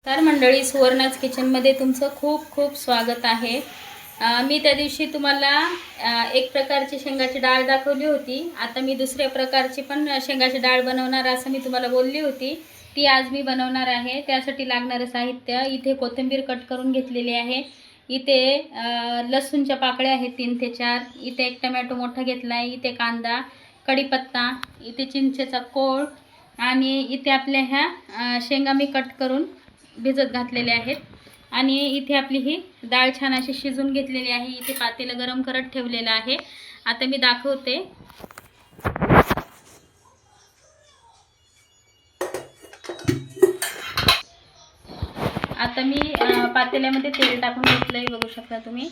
तर मंडळी, सुवर्णाज किचनमध्ये तुमचं खूप खूप स्वागत आहे. मी त्या दिवशी तुम्हाला एक प्रकारची शेंगाची डाळ दाखवली होती. आता मी दुसऱ्या प्रकारची पण शेंगाची डाळ बनवणार असं मी तुम्हाला बोलली होती. ती आज मी बनवणार आहे. त्यासाठी लागणारं साहित्य: इथे कोथिंबीर कट करून घेतलेली आहे, इथे लसूणच्या पाकळ्या आहेत 3 ते 4, इथे एक टमॅटो मोठा घेतला आहे, इथे कांदा, कढीपत्ता, इथे चिंचेचा कोळ आणि इथे आपल्या ह्या शेंगा मी कट करून भिजत घातलेले आहेत. आणि इथे आपली ही डाळ छान अशी शिजून घेतलेली आहे. इथे पातेलं गरम करत ठेवलेलं आहे. आता मी दाखवते. आता मी पातेल्यामध्ये तेल टाकून घेतलंय, बघू शकता तुम्ही.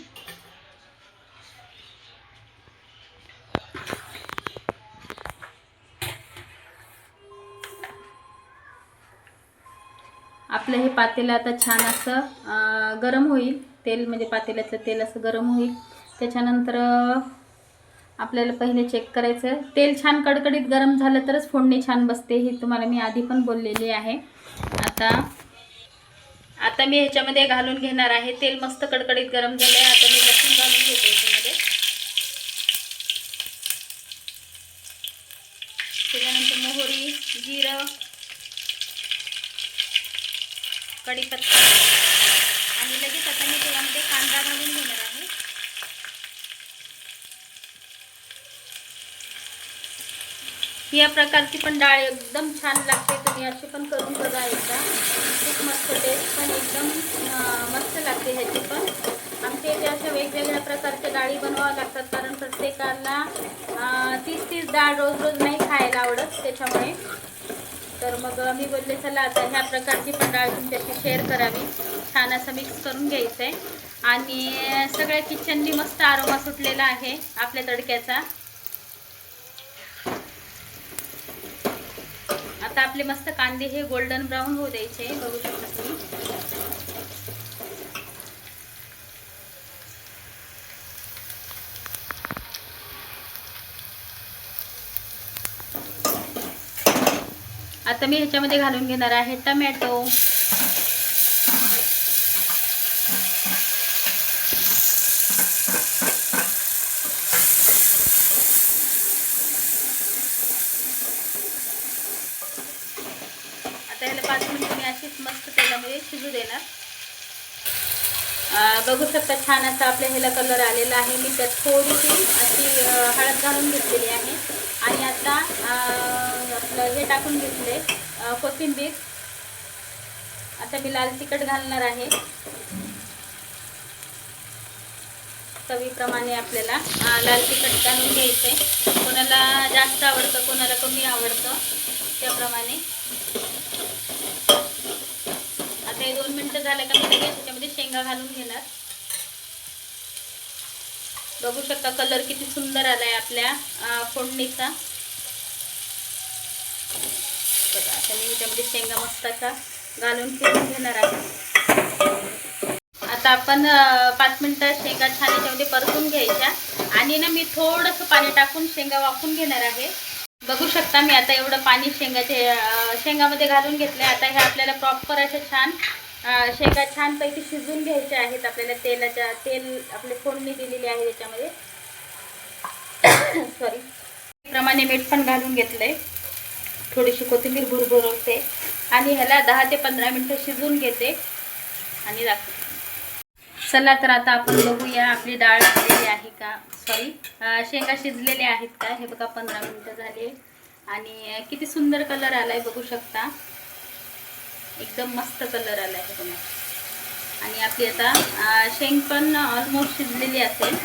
आपलं हे पातेलं आता छान असं गरम होईल. तेल म्हणजे पातेल्याचं तेल असं गरम होईल. त्याच्यानंतर आपल्याला पहिले चेक करायचं, तेल छान कडकडीत गरम झालं तरच फोडणी छान बसते. हे तुम्हाला मी आधी पण बोललेली आहे. आता मी ह्याच्यामध्ये घालून घेणार आहे. तेल मस्त कडकडीत गरम झालं आहे. आता मी लसूण घालून घेते ह्याच्यामध्ये. त्याच्यानंतर मोहरी, जिरं, कढीपत्ता आणि लगेच आता मी त्यामध्ये कांदा घालून घेणार आहे. या प्रकारची पण डाळ एकदम छान लागते. तुम्ही अशी पण करून बघा एकदा. खूप मस्त टेस्ट पण एकदम मस्त लागते ह्याची पण. आमच्या इथे अशा वेगवेगळ्या प्रकारच्या डाळी बनवाव्या लागतात, कारण प्रत्येकाला तीच डाळ रोज रोज नाही खायला आवडत. त्याच्यामुळे तर मग मी बोलले चला आता ह्या प्रकारची पण डाळ तुमच्याशी शेअर करावी. छान असं मिक्स करून घ्यायचं आहे. आणि सगळ्या किचननी मस्त आरोमा सुटलेला आहे आपल्या तडक्याचा. आता आपले मस्त कांदे हे गोल्डन ब्राऊन होऊ द्यायचे, बघू शकता तुम्ही. आता मी ह्याच्यामध्ये घालून घेणार आहे टमॅटो, आता ह्याला 5 मिनिट मी अशीच मस्त तेलामध्ये शिजू देणार. बघू शकता छान असा आपल्या ह्याला कलर आलेला आहे. मी त्यात थोडीशी अशी हळद घालून घेतलेली आहे. आणि आता आपलं हे टाकून घेतले कोथिंबीर. आता मी लाल तिखट घालणार आहे. चवीप्रमाणे आपल्याला लाल तिखट घालून घ्यायचं आहे. कोणाला जास्त आवडतं, कोणाला कमी आवडतं, त्याप्रमाणे. आता हे 2 मिनिटं झालं का मी लगेच त्याच्यामध्ये शेंगा घालून घेणार. बघू शकता कलर किती सुंदर आलाय आपल्या फोडणीचा. बघा, आता मी ह्याच्यामध्ये शेंगा मस्त असा घालून फिरून घेणार आहे. आता आपण 5 मिनिटं शेंगा छान याच्यामध्ये परतून घ्यायच्या. आणि ना मी थोडंसं पाणी टाकून शेंगा वाफून घेणार आहे. बघू शकता मी आता एवढं पाणी शेंगामध्ये घालून घेतलंय. आता हे आपल्याला प्रॉपर असे छान शेंगा छानपैकी शिजून घ्यायच्या आहेत. आपल्याला तेल आपली फोडणी दिलेली आहे त्याच्यामध्ये. सॉरी, प्रमाणे मीठ पण घालून घेतलंय. थोडीशी कोथिंबीर भुरभुरवते आणि ह्याला 10 ते 15 मिनिटं शिजून घेते आणि दाखवते. चला तर आता आपण बघूया आपली डाळ शिजलेली आहे का, सॉरी शेंगा शिजलेल्या आहेत का. हे बघा 15 मिनिटं झाले आणि किती सुंदर कलर आलाय, बघू शकता. एकदम मस्त कलर आलाय बघा. आणि आपली आता शेंग पण ऑलमोस्ट शिजलेली असेल.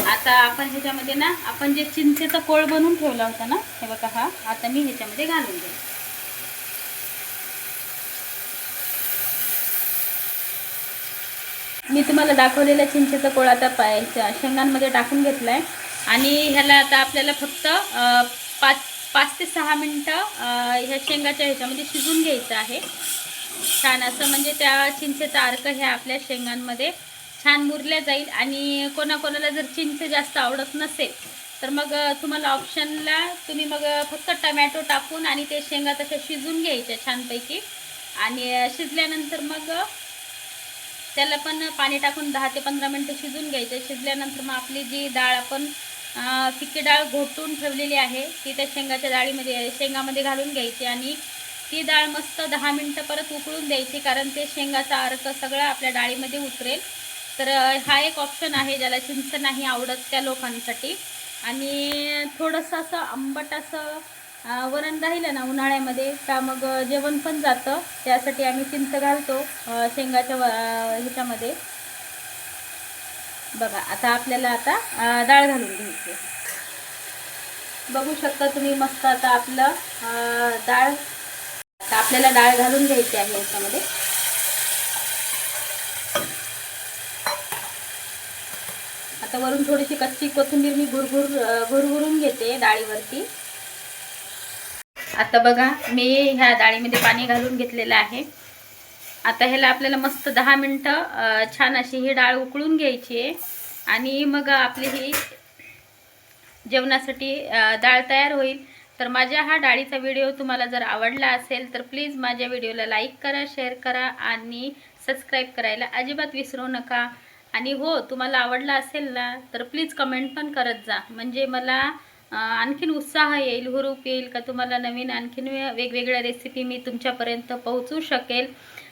आता आपण ह्याच्यामध्ये ना आपण जे चिंचेचा कोळ बनवून ठेवला होता ना, हे बघा हा आता मी ह्याच्यामध्ये घालून देईन. मी तुम्हाला दाखवलेला चिंचेचा कोळ आता शेंगांमध्ये टाकून घेतलाय. आणि ह्याला आता आपल्याला फक्त 5 ते 6 मिनिटं ह्या शेंगाच्या ह्याच्यामध्ये शिजून घ्यायचं आहे छान असं. म्हणजे त्या चिंचेचा अर्क ह्या आपल्या शेंगांमध्ये छान मुरल्या जाईल. आणि कोणाकोणाला जर चिंच जास्त आवडत नसेल तर मग तुम्हाला ऑप्शनला तुम्ही मग फक्त टमॅटो टाकून आणि ते शेंगा तशा शिजून घ्यायच्या छानपैकी. आणि शिजल्यानंतर मग त्याला पण पाणी टाकून 10 ते 15 मिनटं शिजून घ्यायचं. शिजल्यानंतर मग आपली जी डाळ आपण फिक्की डाळ घोटून ठेवलेली आहे ती त्या शेंगामध्ये घालून घ्यायची आणि ती डाळ मस्त 10 मिनटं परत उकळून द्यायची, कारण ते शेंगाचा अर्क सगळा आपल्या डाळीमध्ये उतरेल. तर हा एक ऑप्शन आहे ज्याला चिंच नाही आवडत त्या लोकांसाठी. आणि थोडंसं असं आंबट असं वरण राहिलं ना उन्हाळ्यामध्ये का मग जेवण पण जातं. त्यासाठी आम्ही चिंच घालतो शेंगाच्या ह्याच्यामध्ये. बघा आता आपल्याला डाळ घालून घ्यायची. बघू शकता तुम्ही मस्त आता आपलं डाळ, आता आपल्याला डाळ घालून घ्यायची आहे याच्यामध्ये. आता वरून थोडीशी कच्ची कोथिंबीर मी भुरभुरून घेते डाळीवरती. आता बघा मी ह्या डाळीमध्ये पाणी घालून घेतलेलं आहे. आता ह्याला आपल्याला मस्त 10 मिनटं छान अशी ही डाळ उकळून घ्यायची आहे आणि मग आपली ही जेवणासाठी डाळ तयार होईल. तर माझ्या हा डाळीचा व्हिडिओ तुम्हाला जर आवडला असेल तर प्लीज माझ्या व्हिडिओला लाईक करा, शेअर करा आणि सबस्क्राईब करायला अजिबात विसरू नका. आणि हो, तुम्हाला आवडला असेल ना तर प्लीज कमेंट पण करत जा, म्हणजे मला आणखीन उत्साह येईल, हुरूप येईल का तुम्हाला नवीन आणखीन वेगवेगळ्या रेसिपी मी तुमच्यापर्यंत पोहोचवू शकेल.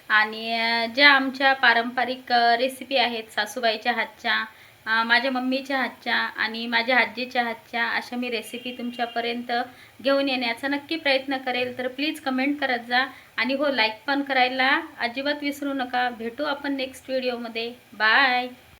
आणि ज्या आमच्या पारंपरिक रेसिपी आहेत सासूबाईच्या हातच्या, माझ्या मम्मीच्या हातच्या आणि माझ्या आजीच्या हातच्या, अशा मी रेसिपी तुमच्यापर्यंत घेऊन येण्याचा नक्की प्रयत्न करेल. तर प्लीज कमेंट करत जा आणि हो, लाईक पण करायला अजिबात विसरू नका. भेटू आपण नेक्स्ट व्हिडिओमध्ये. बाय.